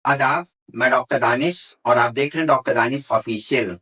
आदाब। मैं डॉक्टर दानिश और आप देख रहे हैं डॉक्टर दानिश ऑफिशियल।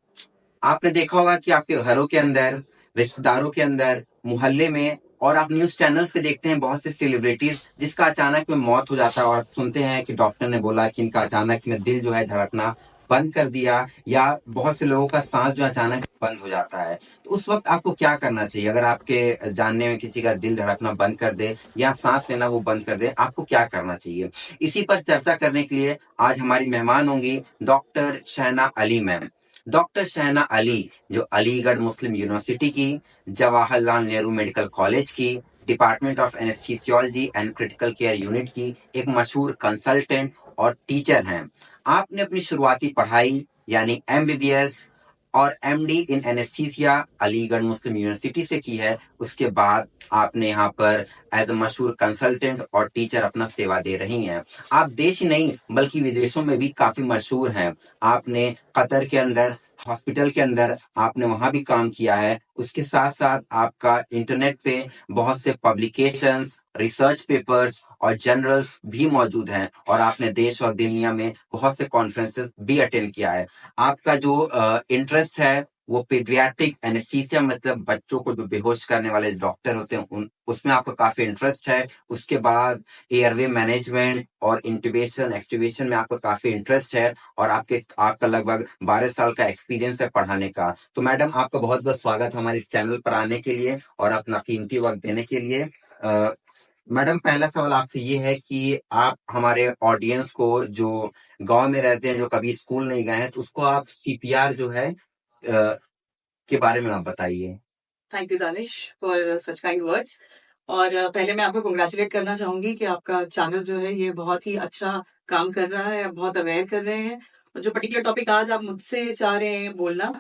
आपने देखा होगा कि आपके घरों के अंदर, रिश्तेदारों के अंदर, मोहल्ले में और आप न्यूज चैनल्स पे देखते हैं बहुत से सेलिब्रिटीज जिसका अचानक में मौत हो जाता है और सुनते हैं कि डॉक्टर ने बोला कि इनका अचानक में दिल जो है धड़कना बंद कर दिया, या बहुत से लोगों का सांस जो अचानक बंद हो जाता है। तो उस वक्त आपको क्या करना चाहिए? अगर आपके जानने में किसी का दिल धड़कना बंद कर दे या सांस लेना वो बंद कर दे, आपको क्या करना चाहिए? इसी पर चर्चा करने के लिए आज हमारी मेहमान होंगी doctor Shahna Ali ma'am. Doctor Shahna Ali जो अलीगढ़ मुस्लिम यूनिवर्सिटी की, जवाहरलाल नेहरू मेडिकल कॉलेज की, department of anaesthesiology and critical care unit की एक मशहूर कंसल्टेंट और टीचर हैं। आपने अपनी शुरुआती पढ़ाई यानी एमबीबीएस और एमडी इन एनेस्थीसिया अलीगढ़ मुस्लिम यूनिवर्सिटी से की है। उसके बाद आपने यहाँ पर एज अ मशहूर कंसल्टेंट और टीचर अपना सेवा दे रही हैं। आप देश ही नहीं बल्कि विदेशों में भी काफी मशहूर हैं। आपने कतर के अंदर हॉस्पिटल के अंदर आपने वहां भी काम किया है। उसके साथ साथ आपका इंटरनेट पे बहुत से पब्लिकेशंस, रिसर्च पेपर्स और जर्नल्स भी मौजूद हैं और आपने देश और दुनिया में बहुत से कॉन्फ्रेंसेस भी अटेंड किया है। आपका जो इंटरेस्ट है वो पीडियाट्रिक एनेस्थीसिया, मतलब बच्चों को जो बेहोश करने वाले डॉक्टर होते हैं उन उसमें आपका काफी इंटरेस्ट है। उसके बाद एयरवे मैनेजमेंट और इंट्यूबेशन एक्सट्यूबेशन में आपका काफी इंटरेस्ट है और आपका लगभग 12 साल का एक्सपीरियंस है पढ़ाने का। तो मैडम, आपका बहुत बहुत स्वागत हमारे इस चैनल पर आने के लिए और अपना कीमती वक्त देने के लिए। मैडम, पहला सवाल आपसे ये है कि आप हमारे ऑडियंस को जो गांव में रहते हैं, जो कभी स्कूल नहीं गए हैं, तो उसको आप सीपीआर जो है के बारे में आप बताइए। Thank you Danish for such kind words. और पहले मैं आपको कंग्रेचुलेट करना चाहूंगी कि आपका चैनल जो है ये बहुत ही अच्छा काम कर रहा है, आप बहुत अवेयर कर रहे हैं। और जो पर्टिकुलर टॉपिक आज आप मुझसे चाह रहे हैं बोलना,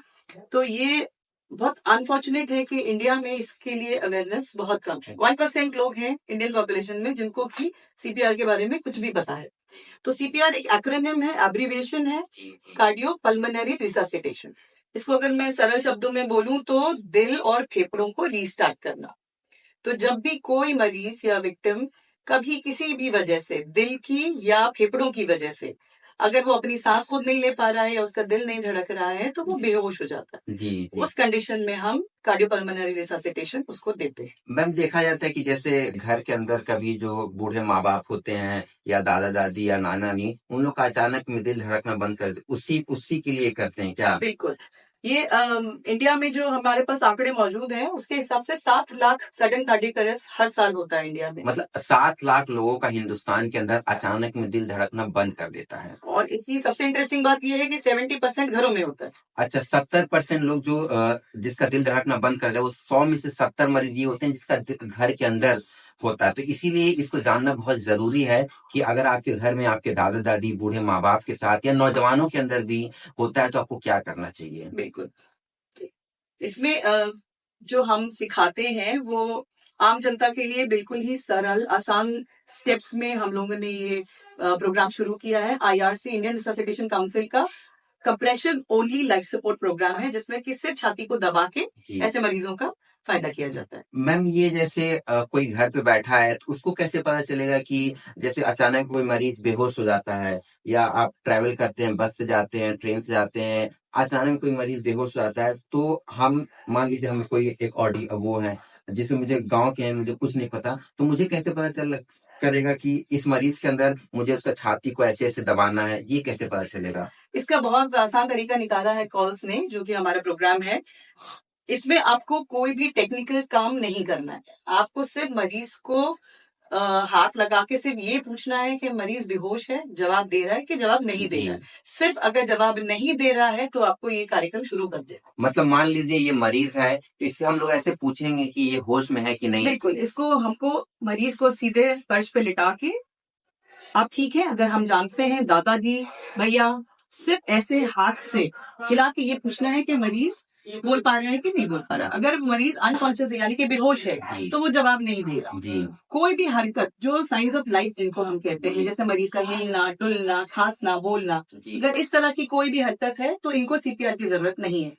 तो ये बहुत अनफॉर्चुनेट है कि इंडिया में इसके लिए अवेयरनेस बहुत कम है। 1% लोग हैं इंडियन पॉपुलेशन में जिनको कि सीपीआर के बारे में कुछ भी पता है। तो सीपीआर एक एक्रोनिम है, एब्रीविएशन है, कार्डियो पल्मोनरी रिससिटेशन। इसको अगर मैं सरल शब्दों में बोलूं तो दिल और फेफड़ों को रीस्टार्ट करना। तो जब भी कोई मरीज या विक्टिम कभी किसी भी वजह से, दिल की या फेफड़ों की वजह से, अगर वो अपनी सांस खुद नहीं ले पा रहा है या उसका दिल नहीं धड़क रहा है, तो वो बेहोश हो जाता है। जी जी। उस कंडीशन में हम कार्डियोपल्मोनरी रिससिटेशन उसको देते हैं। मैम, देखा जाता है कि जैसे घर के अंदर कभी जो बूढ़े माँ बाप होते हैं या दादा दादी या नाना नानी, उन लोग का अचानक में दिल धड़कना बंद कर दे, उसी उसी के लिए करते हैं क्या? बिल्कुल। ये इंडिया में जो हमारे पास आंकड़े मौजूद हैं उसके हिसाब से 7 लाख सडन कार्डियक अरेस्ट हर साल होता है इंडिया में। मतलब 7 लाख लोगों का हिंदुस्तान के अंदर अचानक में दिल धड़कना बंद कर देता है। और इसकी सबसे इंटरेस्टिंग बात यह है कि 70% घरों में होता है। अच्छा, 70% लोग जो जिसका दिल धड़कना बंद कर दे, वो 100 में से 70 मरीज ये होते हैं जिसका घर के अंदर होता है। तो इसीलिए इसको जानना बहुत जरूरी है कि अगर आपके घर में आपके दादा दादी, बूढ़े माँ बाप के साथ या नौजवानों के अंदर भी होता है तो आपको क्या करना चाहिए। बिल्कुल। इसमें जो हम सिखाते हैं वो आम जनता के लिए बिल्कुल ही सरल आसान स्टेप्स में हम लोगों ने ये प्रोग्राम शुरू किया है। आईआरसी, इंडियन रिससिटेशन काउंसिल का compression only life support programme है, जिसमें कि सिर्फ छाती को दबा के ऐसे मरीजों का फायदा किया जाता है। मैम, ये जैसे कोई घर पे बैठा है तो उसको कैसे पता चलेगा कि जैसे अचानक कोई मरीज बेहोश हो जाता है, या आप ट्रैवल करते हैं, बस से जाते हैं, ट्रेन से जाते हैं, अचानक कोई मरीज बेहोश हो जाता है, तो हम मान लीजिए हमें कोई एक ऑडियो वो है, जैसे मुझे गांव के हैं, मुझे कुछ नहीं पता, तो मुझे कैसे पता चल करेगा कि इस मरीज के अंदर मुझे उसका छाती को ऐसे ऐसे दबाना है, ये कैसे पता चलेगा? इसका बहुत आसान तरीका निकाला है कॉल्स ने, जो कि हमारा प्रोग्राम है। इसमें आपको कोई भी टेक्निकल काम नहीं करना है। आपको सिर्फ मरीज को हाथ लगा के सिर्फ ये पूछना है कि मरीज बेहोश है, जवाब दे रहा है कि जवाब नहीं दे रहा है। सिर्फ अगर जवाब नहीं दे रहा है तो आपको ये कार्यक्रम शुरू कर देना। मतलब मान लीजिए ये मरीज है, तो इससे हम लोग ऐसे पूछेंगे कि ये होश में है कि नहीं? बिल्कुल। इसको हमको मरीज को सीधे फर्श पे लिटा के, आप ठीक है, अगर हम जानते हैं दादाजी भैया, सिर्फ ऐसे हाथ से हिला के ये पूछना है कि मरीज बोल पा रहा है कि नहीं बोल पा रहा। अगर मरीज अनकॉन्शियस है यानी कि बेहोश है तो वो जवाब नहीं दे रहा। जी। कोई भी हरकत जो साइंस ऑफ लाइफ जिनको हम कहते हैं, जैसे मरीज का हिलना, डुलना, खांसना, बोलना, अगर इस तरह की कोई भी हरकत है तो इनको सीपीआर की जरूरत नहीं है।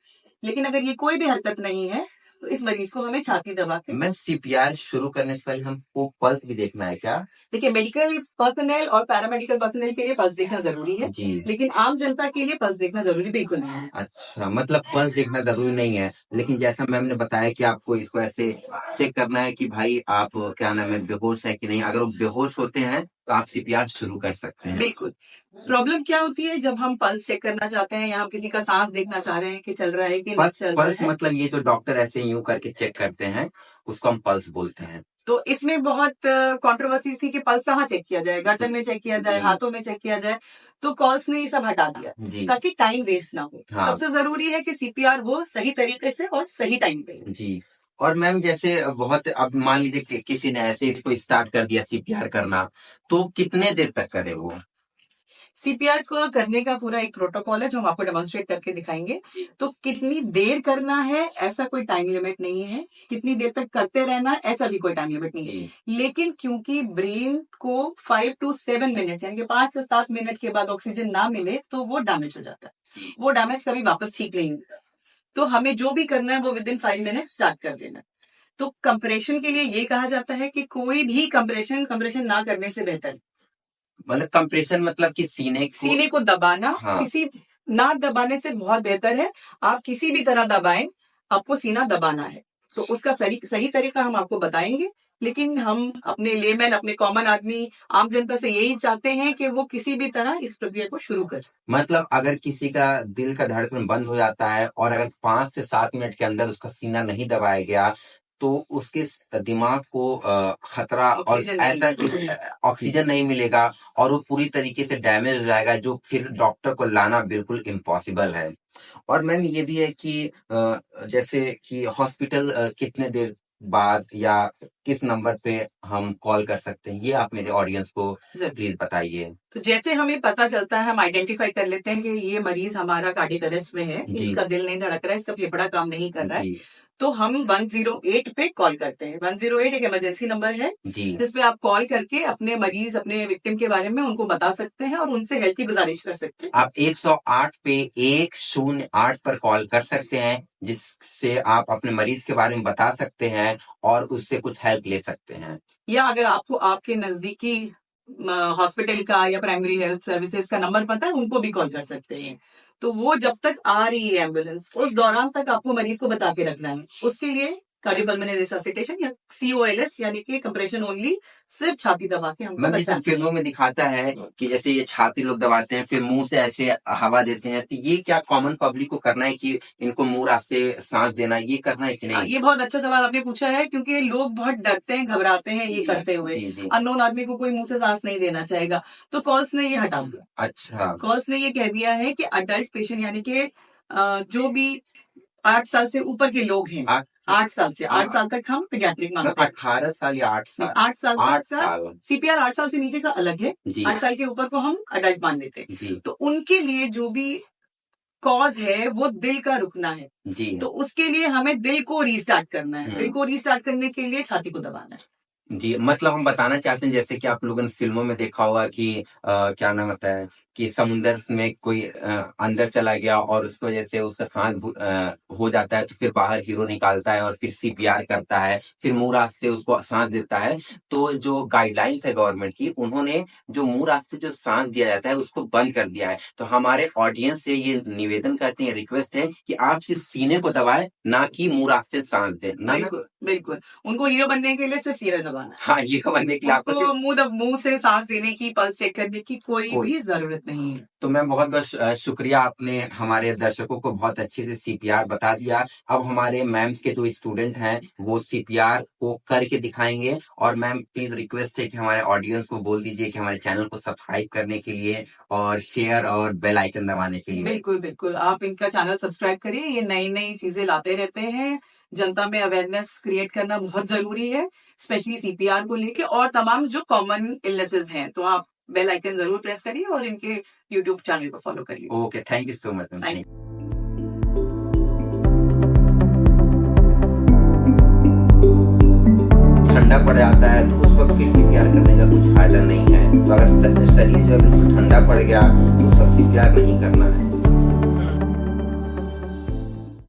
लेकिन अगर ये कोई भी हरकत नहीं है तो इस मरीज को हमें छाती दबा के। मैम सीपीआर शुरू करने से पहले हमको पल्स भी देखना है क्या? देखिए, मेडिकल पर्सनल और पैरामेडिकल पर्सनल के लिए पल्स देखना जरूरी है जी। लेकिन आम जनता के लिए पल्स देखना जरूरी बिल्कुल नहीं है। अच्छा, मतलब पल्स देखना जरूरी नहीं है, लेकिन जैसा मैम ने बताया कि आपको इसको ऐसे चेक करना है कि भाई आप क्या नाम है बेहोश है कि नहीं। अगर वो बेहोश होते हैं तो आप सीपीआर शुरू कर सकते हैं। बिल्कुल। प्रॉब्लम क्या होती है जब हम पल्स चेक करना चाहते हैं या हम किसी का सांस देखना चाह रहे हैं कि चल रहा है कि नहीं चल रहा पल्स है। मतलब ये जो डॉक्टर ऐसे यूं करके चेक करते हैं उसको हम पल्स बोलते हैं। तो इसमें बहुत कंट्रोवर्सीज थी कि पल्स कहाँ चेक किया जाए, गर्दन में चेक किया जाए, जी। हाथों में चेक किया जाए। तो कॉल्स ने ये सब हटा दिया जी। ताकि टाइम वेस्ट ना हो। हाँ। सबसे जरूरी है कि सीपीआर हो सही तरीके से और सही टाइम पे। जी। और मैम जैसे बहुत अब मान लीजिए कि किसी ने ऐसे इसको स्टार्ट कर दिया सीपीआर करना, तो कितने देर तक करे वो? सीपीआर को करने का पूरा एक प्रोटोकॉल है जो हम आपको डेमोन्स्ट्रेट करके दिखाएंगे। तो कितनी देर करना है ऐसा कोई टाइम लिमिट नहीं है, कितनी देर तक करते रहना ऐसा भी कोई टाइम लिमिट नहीं है। लेकिन क्योंकि ब्रेन को 5 to 7 मिनट यानी कि 5 से 7 मिनट के बाद ऑक्सीजन ना मिले तो वो डैमेज हो जाता है। वो डैमेज कभी वापस ठीक नहीं होता। तो हमें जो भी करना है वो विद इन 5 मिनट स्टार्ट कर देना। तो कंप्रेशन के लिए ये कहा जाता है कि कोई भी कंप्रेशन ना करने से बेहतर। मतलब कंप्रेशन मतलब कि सीने को दबाना। हाँ। किसी ना दबाने से बहुत बेहतर है आप किसी भी तरह दबाएं, आपको सीना दबाना है। तो उसका सही तरीका हम आपको बताएंगे। लेकिन हम अपने लेमैन, अपने कॉमन आदमी, आम जनता से यही चाहते हैं कि वो किसी भी तरह इस प्रक्रिया को शुरू करे। मतलब अगर किसी का दिल का धड़कन बंद हो जाता है और अगर 5 से 7 मिनट के अंदर उसका सीना नहीं दबाया गया तो उसके दिमाग को खतरा और ऐसा ऑक्सीजन नहीं मिलेगा और वो पूरी तरीके से डैमेज हो जाएगा, जो फिर डॉक्टर को लाना बिल्कुल इम्पॉसिबल है। और मैम ये भी है कि जैसे कि हॉस्पिटल कितने देर बाद या किस नंबर पे हम कॉल कर सकते हैं, ये आप मेरे ऑडियंस को प्लीज बताइए। तो जैसे हमें पता चलता है, हम आइडेंटिफाई कर लेते हैं कि ये मरीज हमारा कार्डियक अरेस्ट में है, इसका दिल नहीं धड़क रहा है, इसका फेफड़ा काम नहीं कर रहा है, तो हम 108 पे कॉल करते हैं। 108 एक इमरजेंसी नंबर है जिसपे आप कॉल करके अपने मरीज, अपने विक्टिम के बारे में उनको बता सकते हैं और उनसे हेल्प की गुजारिश कर सकते हैं। आप 108 पे 108 पर कॉल कर सकते हैं जिससे आप अपने मरीज के बारे में बता सकते हैं और उससे कुछ हेल्प ले सकते हैं। या अगर आपको आपके नजदीकी हॉस्पिटल का या प्राइमरी हेल्थ सर्विसेज का नंबर पता है, उनको भी कॉल कर सकते हैं। तो वो जब तक आ रही है एम्बुलेंस, उस दौरान तक आपको मरीज को बचा के रखना है। उसके लिए कार्डियोपल्मोनरी रिससिटेशन या COLS यानी कि कंप्रेशन ओनली, सिर्फ छाती दबा के हमको बचा। जैसे फिल्मों में दिखाता है कि जैसे ये छाती लोग दबाते हैं फिर मुंह से ऐसे हवा देते हैं, तो ये क्या कॉमन पब्लिक को करना है कि इनको मुंह रास्ते सांस देना, ये करना है कि नहीं? ये बहुत अच्छा सवाल आपने पूछा है क्योंकि लोग बहुत डरते हैं, घबराते हैं ये करते हुए। अननोन आदमी को कोई मुंह से सांस नहीं देना चाहेगा, तो कॉल्स ने ये हटा दिया। अच्छा, कॉल्स ने ये कह दिया है कि अडल्ट पेशेंट यानी कि जो भी 8 साल से ऊपर के लोग हैं, 8 साल से 8 साल तक हम पीडियाट्रिक मानते हैं। 18 साल या 8 साल? 8 साल। 8 साल। सीपीआर 8 साल से नीचे का अलग है, 8 साल के ऊपर को हम अडल्ट मान लेते हैं। तो उनके लिए जो भी कॉज है वो दिल का रुकना है जी। तो उसके लिए हमें दिल को रीस्टार्ट करना है। दिल को रीस्टार्ट करने के लिए छाती को दबाना है जी। मतलब हम बताना चाहते हैं जैसे कि आप लोगों ने फिल्मों में देखा होगा कि क्या नाम होता है कि समुंदर में कोई अंदर चला गया और उसकी वजह से उसका सांस हो जाता है, तो फिर बाहर हीरो निकालता है और फिर CPR करता है, फिर मुंह रास्ते उसको सांस देता है। तो जो गाइडलाइंस है गवर्नमेंट की, उन्होंने जो मुंह रास्ते जो सांस दिया जाता है उसको बंद कर दिया है। तो हमारे ऑडियंस से ये निवेदन करते हैं, रिक्वेस्ट है कि आप सिर्फ सीने को दबाएं, ना कि मुंह रास्ते सांस दें। बिल्कुल बिल्कुल, उनको हीरो बनने के लिए सिर्फ सीना दबाना। हाँ, हीरो बनने के लिए आपको मुंह से सांस देने की, पल्स चेक करने की कोई भी जरूरत नहीं है। तो मैं बहुत बहुत शुक्रिया, आपने हमारे दर्शकों को बहुत अच्छे से CPR बता दिया। अब हमारे मैम्स के जो स्टूडेंट हैं वो CPR को करके दिखाएंगे। और मैम प्लीज रिक्वेस्ट है कि हमारे ऑडियंस को बोल दीजिए कि हमारे चैनल को सब्सक्राइब करने के लिए और शेयर और बेल आइकन दबाने के लिए। बिल्कुल बिल्कुल, आप इनका चैनल सब्सक्राइब करिए, ये नई नई चीजें लाते रहते हैं। जनता में अवेयरनेस क्रिएट करना बहुत जरूरी है, स्पेशली CPR को लेके और तमाम जो कॉमन इलनेसेस हैं। तो आप बेल आइकन जरूर प्रेस करिए और इनके YouTube चैनल को फॉलो करिए। Okay, thank you so much. ठंडा पड़ जाता है तो उस वक्त फिर CPR करने का कुछ फायदा नहीं है। तो अगर शरीर जो है बिल्कुल ठंडा पड़ गया तो उस वक्त CPR नहीं करना है।